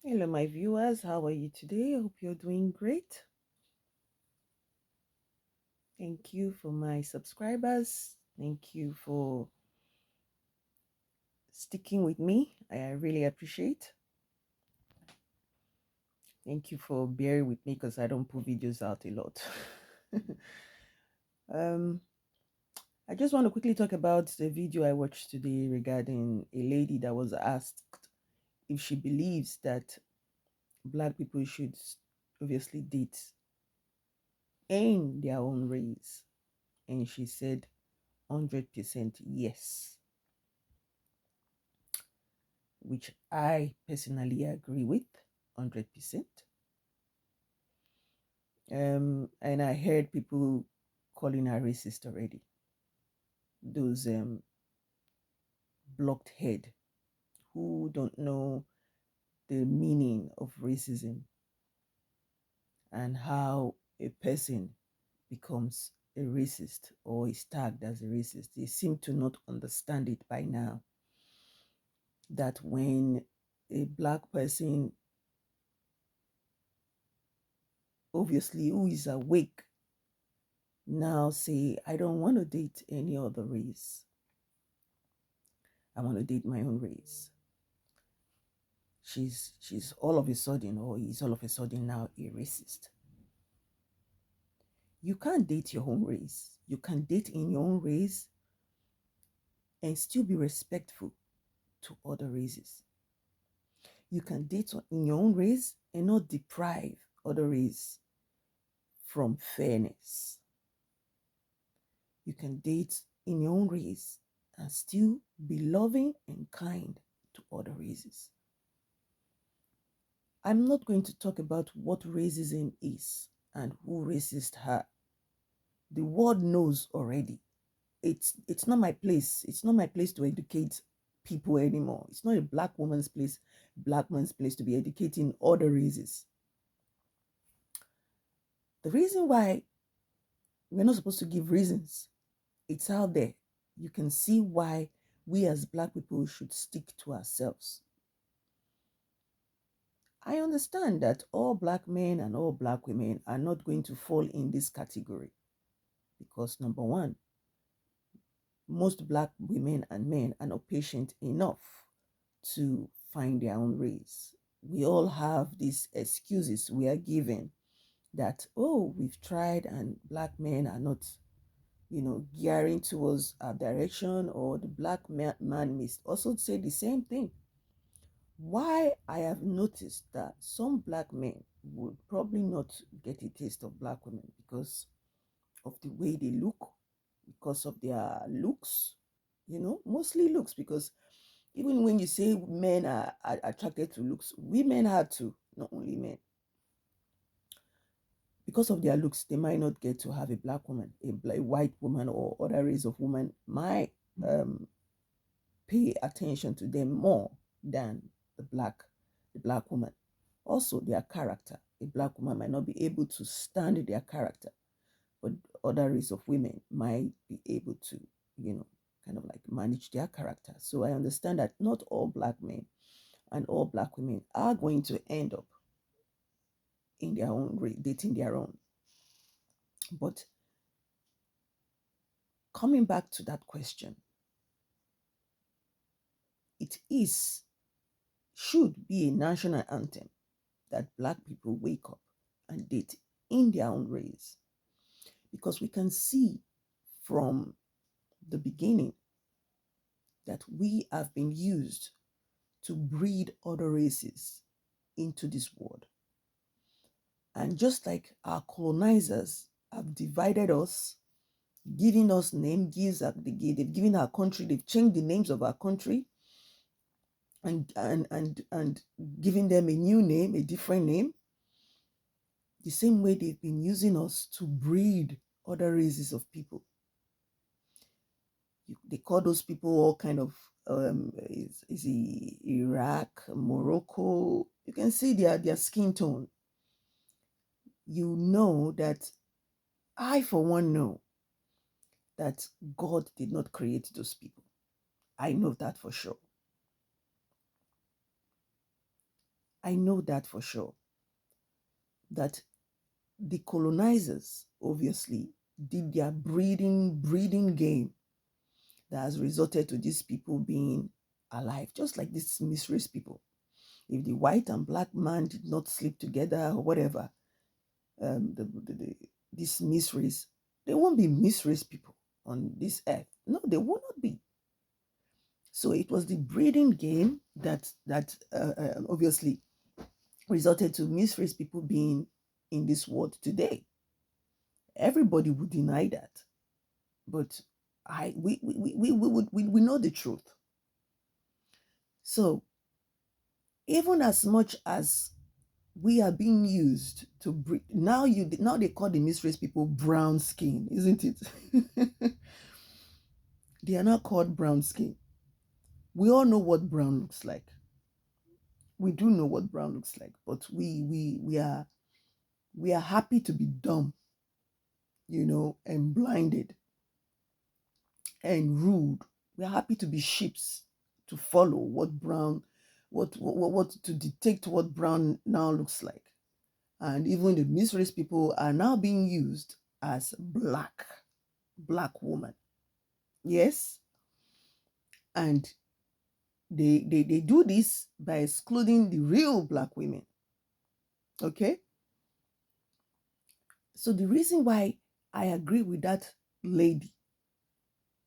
Hello, my viewers. How are you today? I hope you're doing great. Thank you for my subscribers. Thank you for sticking with me. I really appreciate. Thank you for bearing with me because I don't put videos out a lot. um, I just want to quickly talk about the video I watched today regarding a lady that was asked if she believes that Black people should obviously date in their own race. And she said 100% yes, which I personally agree with 100%. And I heard people calling her racist already. Those blocked head who don't know the meaning of racism and how a person becomes a racist or is tagged as a racist. They seem to not understand it by now. That when a Black person, obviously who is awake, now say, I don't want to date any other race. I want to date my own race. She's all of a sudden, or he's all of a sudden now a racist. You can't date your own race. You can date in your own race and still be respectful to other races. You can date in your own race and not deprive other race from fairness. You can date in your own race and still be loving and kind to other races. I'm not going to talk about what racism is and who racist her. The world knows already. It's not my place. It's not my place to educate people anymore. It's not a Black woman's place, Black man's place to be educating other races. The reason why we're not supposed to give reasons, it's out there. You can see why we as Black people should stick to ourselves. I understand that all Black men and all Black women are not going to fall in this category because, number one, most Black women and men are not patient enough to find their own race. We all have these excuses we are given that, oh, we've tried and Black men are not, gearing towards our direction, or the Black man may also say the same thing. Why I have noticed that some Black men would probably not get a taste of Black women because of the way they look, because of their looks, mostly looks, because even when you say men are attracted to looks, women are too, not only men. Because of their looks, they might not get to have a Black woman, a white woman, or other race of woman might pay attention to them more than the black woman. Also, their character. A Black woman might not be able to stand their character, but other race of women might be able to, kind of like manage their character. So I understand that not all Black men and all Black women are going to end up in their own dating their own. But coming back to that question, it should be a national anthem that Black people wake up and date in their own race. Because we can see from the beginning that we have been used to breed other races into this world. And just like our colonizers have divided us, giving us names, they've given our country, they've changed the names of our country, and giving them a new name, a different name, the same way they've been using us to breed other races of people. They call those people all kind of is Iraq, Morocco. You can see their skin tone. You know that I, for one, know that God did not create those people. I know that for sure. I know that for sure. That the colonizers obviously did their breeding game that has resulted to these people being alive, just like these misrace people. If the white and black man did not sleep together or whatever, this misrace, they won't be misrace people on this earth. No, they will not be. So it was the breeding game that obviously resulted to misrace people being in this world today. Everybody would deny that, but we know the truth. So even as much as we are being used to breed, now they call the misrace people brown skin, isn't it? They are not called brown skin. We all know what brown looks like. We do know what brown looks like, but we are happy to be dumb, and blinded and rude. We are happy to be sheeps, to follow what brown, what to detect what brown now looks like. And even the misrace people are now being used as black woman. Yes. And they do this by excluding the real black women. Okay. So the reason why I agree with that lady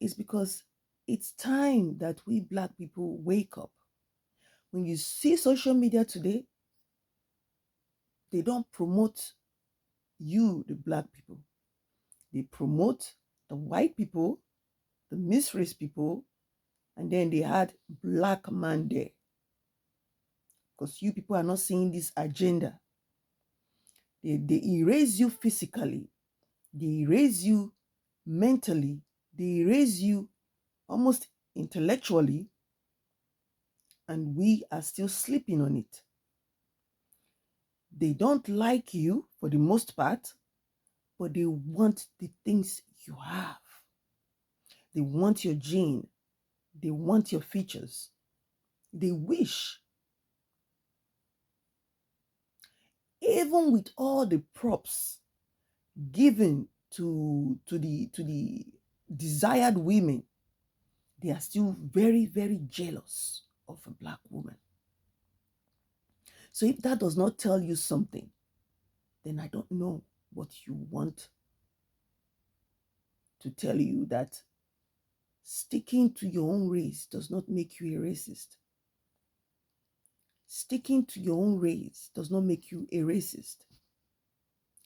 is because it's time that we black people wake up. When you see social media today, they don't promote you, the black people. They promote the white people, the misrace people, and then they had black man there. Because you people are not seeing this agenda. They erase you physically. They erase you mentally. They erase you almost intellectually. And we are still sleeping on it. They don't like you for the most part, but they want the things you have. They want your gene. They want your features. They wish, even with all the props given to the desired women, they are still very, very jealous of a black woman. So if that does not tell you something, then I don't know what you want to tell you, that sticking to your own race does not make you a racist. Sticking to your own race does not make you a racist.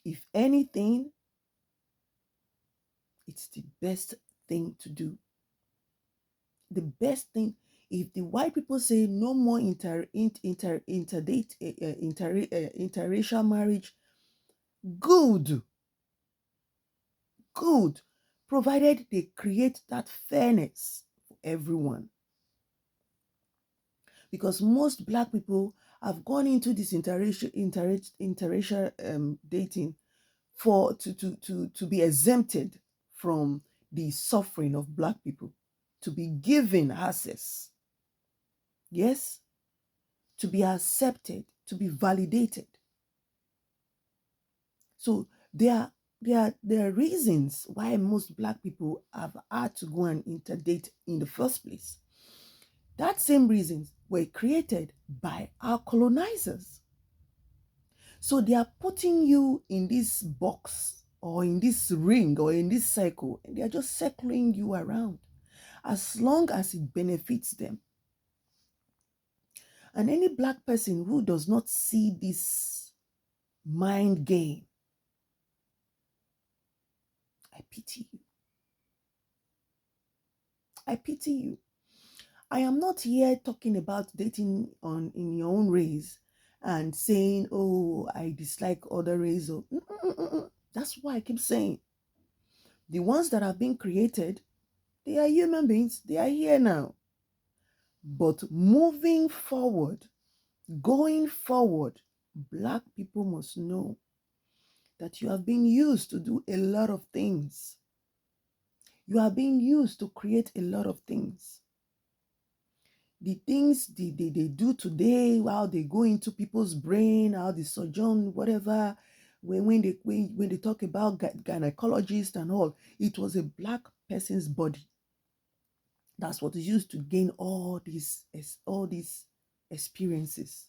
If anything, it's the best thing to do. The best thing, if the white people say no more interracial marriage, good, provided they create that fairness for everyone. Because most black people have gone into this interracial dating to be exempted from the suffering of black people, to be given access, yes, to be accepted, to be validated. So there are reasons why most black people have had to go and interdate in the first place. That same reasons were created by our colonizers. So they are putting you in this box or in this ring or in this circle, and they are just circling you around as long as it benefits them. And any black person who does not see this mind game, I pity you. I pity you. I am not here talking about dating in your own race and saying, oh, I dislike other race. Or that's why I keep saying the ones that have been created, they are human beings. They are here now. But moving forward, going forward, black people must know that you have been used to do a lot of things. You are being used to create a lot of things. the things they do today, how they go into people's brain, how they sojourn, whatever, when they talk about gynecologists and all, it was a black person's body. That's what is used to gain all these experiences.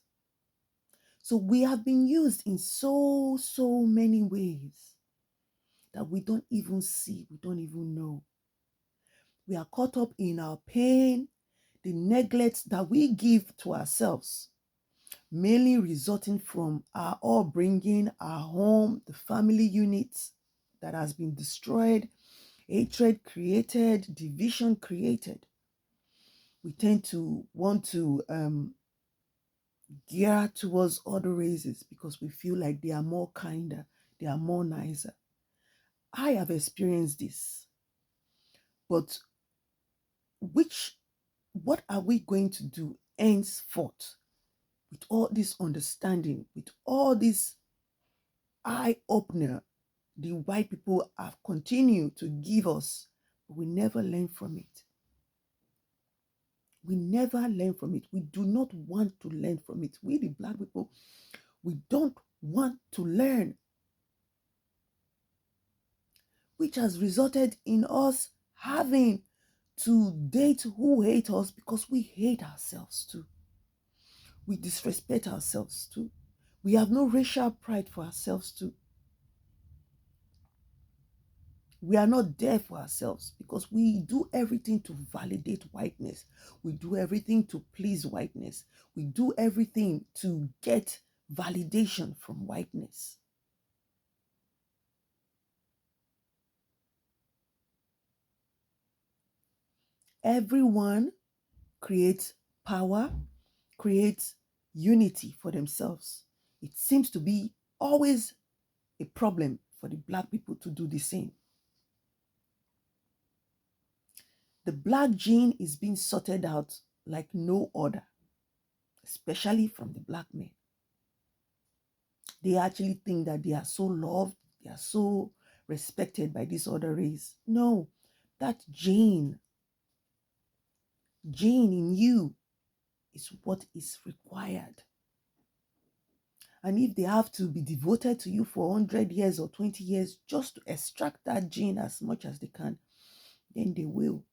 So we have been used in so many ways that we don't even see, we don't even know. We are caught up in our pain, the neglect that we give to ourselves, mainly resulting from our upbringing, our home, the family unit that has been destroyed, hatred created, division created. We tend to want to gear towards other races because we feel like they are more kinder, they are more nicer. I have experienced this, but what are we going to do henceforth with all this understanding, with all this eye opener the white people have continued to give us, but we never learn from it. We never learn from it. We do not want to learn from it. We, the black people, we don't want to learn, which has resulted in us having to date who hate us because we hate ourselves too. We disrespect ourselves too. We have no racial pride for ourselves too. We are not there for ourselves because we do everything to validate whiteness. We do everything to please whiteness. We do everything to get validation from whiteness. Everyone creates power, creates unity for themselves. It seems to be always a problem for the black people to do the same. The black gene is being sorted out like no other, especially from the black men. They actually think that they are so loved, they are so respected by this other race. No, that gene in you is what is required. And if they have to be devoted to you for 100 years or 20 years just to extract that gene as much as they can, then they will.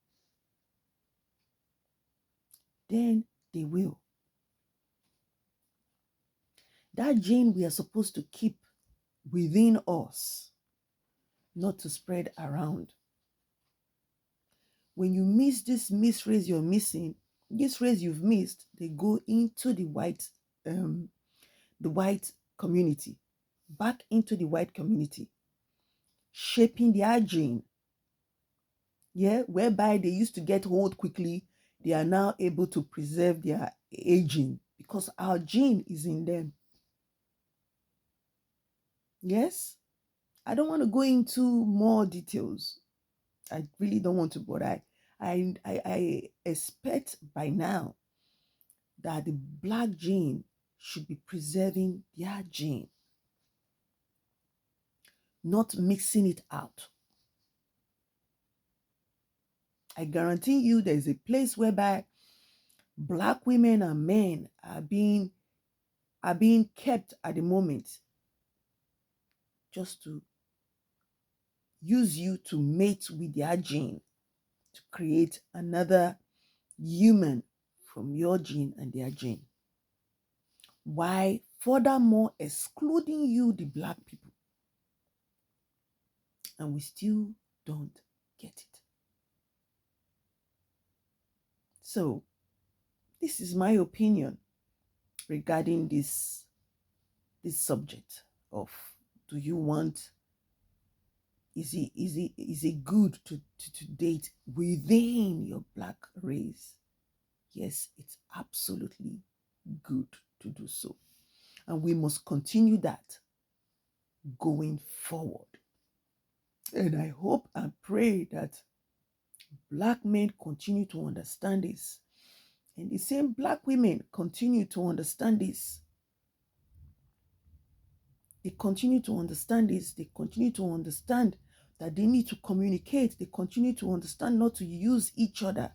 Then they will. That gene we are supposed to keep within us, not to spread around. When you miss this race you're missing, this race you've missed, they go into the white community, back into the white community, shaping their gene. Yeah, whereby they used to get old quickly, they are now able to preserve their aging because our gene is in them. Yes, I don't want to go into more details. I really don't want to, but I expect by now that the black gene should be preserving their gene, not mixing it out. I guarantee you there's a place whereby black women and men are being kept at the moment just to use you to mate with their gene, to create another human from your gene and their gene. Why, furthermore, excluding you, the black people. And we still don't get it. So, this is my opinion regarding this subject of, do you want, is it good to date within your black race? Yes, it's absolutely good to do so. And we must continue that going forward. And I hope and pray that black men continue to understand this. And the same black women continue to understand this. They continue to understand this. They continue to understand that they need to communicate. They continue to understand not to use each other.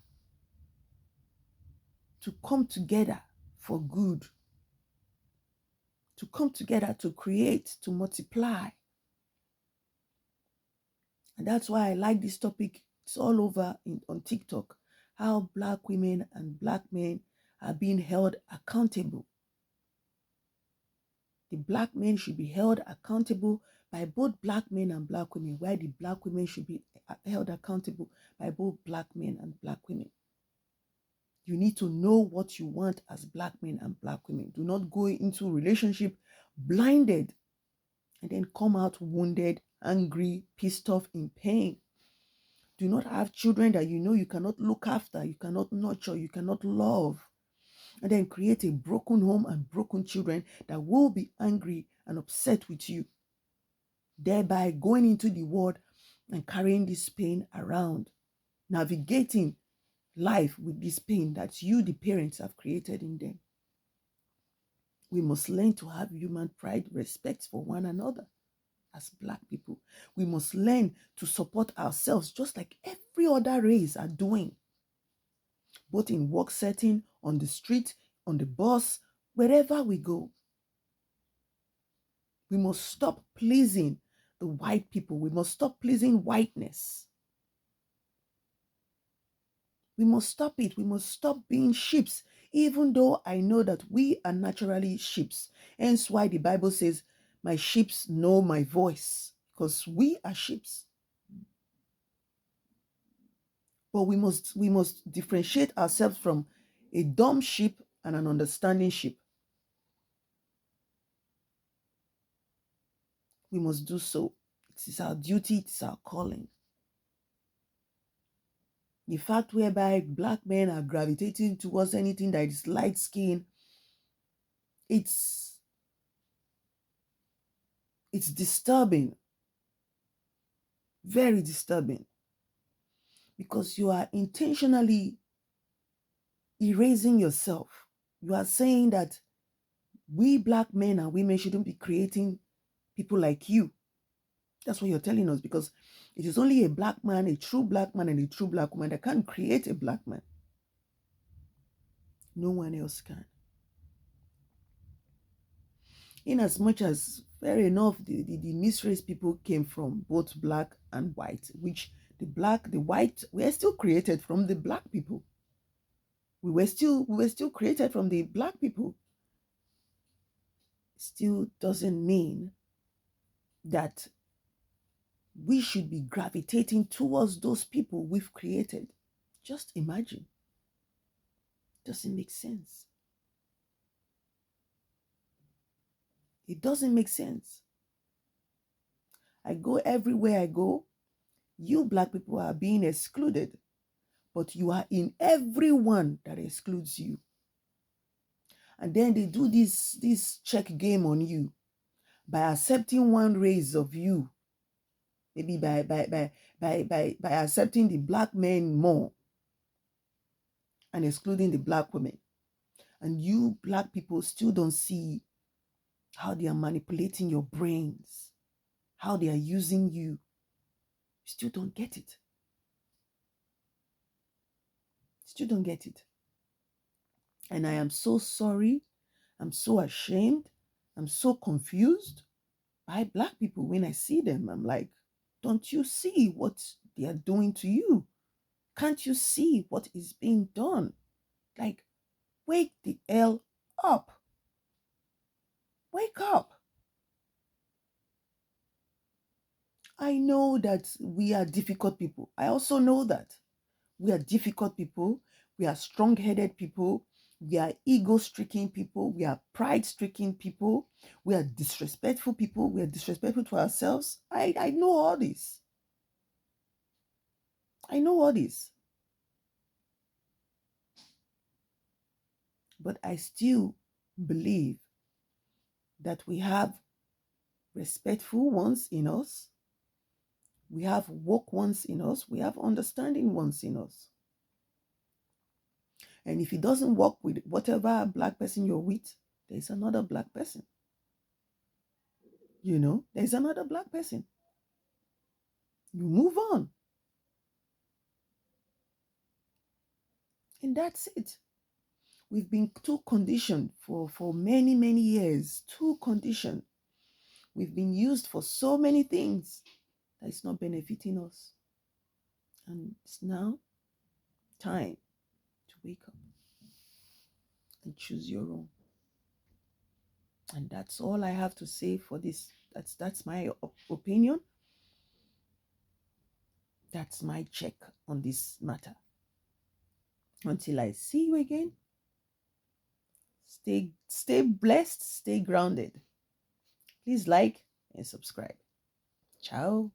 to come together for good, to come together to create, to multiply. And that's why I like this topic. It's all over on TikTok, how Black women and Black men are being held accountable. The Black men should be held accountable by both Black men and Black women, while the Black women should be held accountable by both Black men and Black women. You need to know what you want as Black men and Black women. Do not go into a relationship blinded and then come out wounded, angry, pissed off, in pain. Do not have children that you know you cannot look after, you cannot nurture, you cannot love. And then create a broken home and broken children that will be angry and upset with you, thereby going into the world and carrying this pain around, navigating life with this pain that you, the parents, have created in them. We must learn to have human pride, respect for one another as Black people. We must learn to support ourselves just like every other race are doing, both in work setting, on the street, on the bus, wherever we go. We must stop pleasing the white people. We must stop pleasing whiteness. We must stop it. We must stop being sheeps, even though I know that we are naturally sheeps. Hence why the Bible says, my sheep know my voice, because we are sheeps. But we must differentiate ourselves from a dumb sheep and an understanding sheep. We must do so. It is our duty, it is our calling. The fact whereby Black men are gravitating towards anything that is light skin, it's disturbing, very disturbing, because you are intentionally erasing yourself. You are saying that we Black men and women shouldn't be creating people like you. That's what you're telling us, because it is only a Black man, a true Black man, and a true Black woman that can create a Black man. No one else can. In as much as, fair enough, the mixed race people came from both Black and white, which the white were still created from the Black people. We were still created from the Black people. Still doesn't mean that we should be gravitating towards those people we've created. Just imagine. Doesn't make sense. It doesn't make sense. I go everywhere I go, you Black people are being excluded, but you are in everyone that excludes you. And then they do this check game on you by accepting one race of you, maybe by accepting the Black men more and excluding the Black women. And you Black people still don't see how they are manipulating your brains, how they are using you. You still don't get it. Still don't get it. And I am so sorry. I'm so ashamed. I'm so confused by Black people. When I see them, I'm like, don't you see what they are doing to you? Can't you see what is being done? Like, wake the hell up. Wake up. I know that we are difficult people. I also know that we are difficult people. We are strong-headed people. We are ego-stricken people. We are pride-stricken people. We are disrespectful people. We are disrespectful to ourselves. I know all this. I know all this. But I still believe that we have respectful ones in us. We have woke ones in us. We have understanding ones in us. And if it doesn't work with whatever Black person you're with, there's another Black person. You know, there's another Black person. You move on. And that's it. We've been too conditioned for many, many years. Too conditioned. We've been used for so many things that it's not benefiting us. And it's now time to wake up and choose your own. And that's all I have to say for this. That's my opinion. That's my check on this matter. Until I see you again, stay blessed, stay grounded. Please like and subscribe. Ciao.